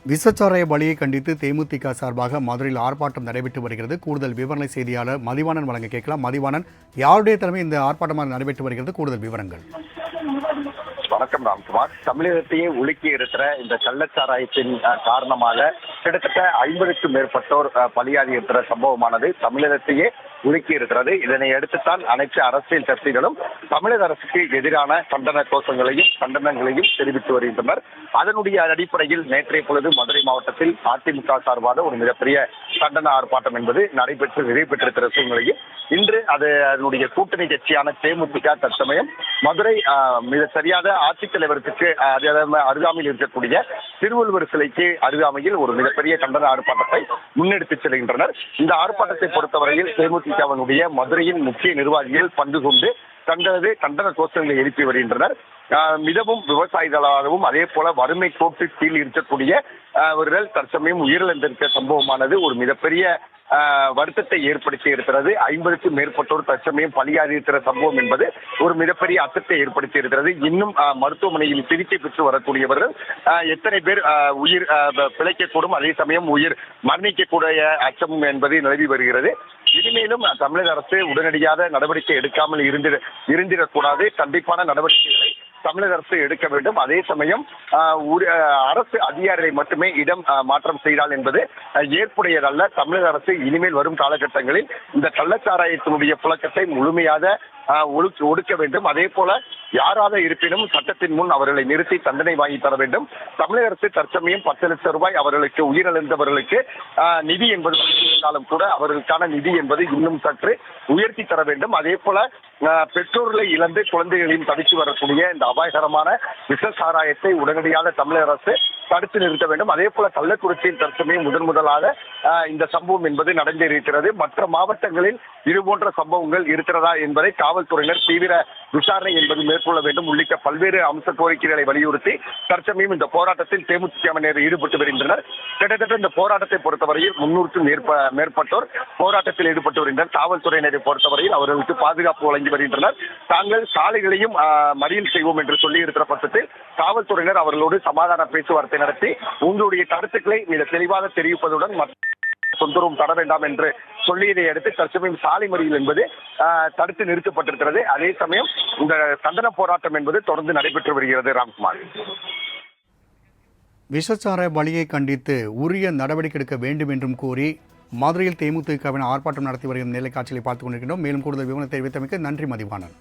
விசச்சாராய பலியை கண்டித்து தேமுதிக சார்பாக மதுரையில் ஆர்ப்பாட்டம் நடைபெற்று வருகிறது. கூடுதல் விவரங்களை செய்தியாளர் மதிவாணன் வழங்க கேட்கலாம். மதிவாணன், யாருடைய தலைமை இந்த ஆர்ப்பாட்டமாக நடைபெற்று வருகிறது? கூடுதல் விவரங்கள். வணக்கம் ராம்குமார். தமிழகத்தையே உலுக்கி இருக்கிற இந்த கள்ளச்சாராயத்தின் காரணமாக கிட்டத்தட்ட 50க்கும் மேற்பட்டோர் பலியாகி இருக்கிற சம்பவமானது தமிழகத்தையே உலுக்கி இருக்கிறது. இதனை அடுத்துத்தான் அனைத்து அரசியல் கட்சிகளும் தமிழக அரசுக்கு எதிரான கண்டன கோஷங்களையும் கண்டனங்களையும் தெரிவித்து வருகின்றனர். அதனுடைய அடிப்படையில் நேற்றைய பொழுது மதுரை மாவட்டத்தில் அதிமுக சார்பாக ஒரு மிகப்பெரிய கண்டன ஆர்ப்பாட்டம் என்பது நடைபெற்று நிறைவேற்றிருக்கிற சூழ்நிலையில் இன்று அதனுடைய கூட்டணி கட்சியான தேமுதிக தற்சமயம் மதுரை மிக சரியாக ஆட்சித்தலைவருக்கு அருகாமையில் இருக்கக்கூடிய திருவள்ளுவர் சிலைக்கு அருகாமையில் ஒரு மிகப்பெரிய கண்டன ஆர்ப்பாட்டத்தை முன்னெடுத்து செல்கின்றனர். இந்த ஆர்ப்பாட்டத்தை பொறுத்தவரையில் தேமுதிகவினுடைய மதுரையின் முக்கிய நிர்வாகிகள் பங்கு கொண்டு தங்களது கண்டன கோஷங்களை எழுப்பி வருகின்றனர். மிகவும் விவசாயிகளாகவும் அதே போல வறுமை கோட்டு கீழ் இருக்கக்கூடிய அவர்கள் தற்சமயம் உயிரிழந்திருக்க சம்பவமானது ஒரு மிகப்பெரிய வருத்தத்தை ஏற்படுத்தி இருக்கிறது. 50க்கும் மேற்பட்டோர் தற்சமயம் பலியாகி இருக்கிற சம்பவம் என்பது ஒரு மிகப்பெரிய அச்சத்தை ஏற்படுத்தி இருக்கிறது. இன்னும் மருத்துவமனையில் சிகிச்சை பெற்று வரக்கூடியவர்கள் எத்தனை பேர் உயிர் பிழைக்கக்கூடும், அதே சமயம் உயிர் மரணிக்கக்கூடிய அச்சம் என்பது நிலவி வருகிறது. இனிமேலும் தமிழக அரசு உடனடியாக நடவடிக்கை எடுக்காமல் இருந்திடக்கூடாது. கண்டிப்பான நடவடிக்கைகளை தமிழக அரசு எடுக்க வேண்டும். அதே சமயம் அரசு அதிகாரிகளை மட்டுமே இடம் மாற்றம் செய்தால் என்பது ஏற்புடையதல்ல. தமிழக அரசு இனிமேல் வரும் காலகட்டங்களில் இந்த கள்ளச்சாராயத்தினுடைய புழக்கத்தை முழுமையாக ஒடுக்க வேண்டும். அதே போல யாராக இருப்பினும் சட்டத்தின் முன் அவர்களை நிறுத்தி தண்டனை வாங்கி தர வேண்டும். தமிழக அரசு தற்சமயம் 10 லட்சம் ரூபாய் அவர்களுக்கு உயிரிழந்தவர்களுக்கு நிதி என்பது இருந்தாலும் கூட அவர்களுக்கான நிதி என்பது இன்னும் சற்று உயர்த்தி தர வேண்டும். அதே போல பெற்றோர்களை இழந்து குழந்தைகளையும் தவித்து வரக்கூடிய இந்த அபாயகரமான விஷ சாராயத்தை உடனடியாக தமிழக அரசு தடுத்து நிறுத்த வேண்டும். அதே போல கள்ளக்குறிச்சியில் தற்சமயம் முதலாக இந்த சம்பவம் என்பது நடந்திருக்கிறது. மற்ற மாவட்டங்களில் இது போன்ற சம்பவங்கள் இருக்கிறதா என்பதை காவல்துறையினர் தீவிர விசாரணை என்பது மேற்கொள்ள வேண்டும் உள்ளிட்ட பல்வேறு அம்ச கோரிக்கைகளை வலியுறுத்தி தற்சமயம் இந்த போராட்டத்தில் தேமுதிகவினர் ஈடுபட்டு வருகின்றனர். கிட்டத்தட்ட இந்த போராட்டத்தை பொறுத்தவரையில் 300க்கும் மேற்பட்டோர் போராட்டத்தில் ஈடுபட்டு வருகின்றனர். காவல்துறையினரை பொறுத்தவரையில் அவர்களுக்கு பாதுகாப்பு வழங்கி வருகின்றனர். தாங்கள் சாலைகளையும் மறியல் செய்வோம் என்று சொல்லி இருக்கிற பட்சத்தில் காவல்துறையினர் அவர்களோடு சமாதான பேச்சுவார்த்தை நடத்தி உங்களுடைய கருத்துக்களை மிக தெளிவாக தெரிவிப்பதுடன் தொந்தரவும் தர வேண்டாம் என்று சொல்லியதை அடுத்து தற்சமயம் சாலை மறியல் என்பது தடுத்து நிறுத்தப்பட்டிருக்கிறது. அதே சமயம் இந்த கண்டன போராட்டம் என்பது தொடர்ந்து நடைபெற்று வருகிறது. ராம்குமார், விஷச்சாராய பலியை கண்டித்து உரிய நடவடிக்கை எடுக்க வேண்டும் என்றும் கூறி மதுரையில் தேமுதிகவின் ஆர்ப்பாட்டம் நடத்தி வருகிற நிலை காட்சிகளை பார்த்துக் கொண்டிருக்கின்றோம். மேலும் கூடுதல் விவரத்தை தெரிவித்தமைக்கு நன்றி மதிவாணன்.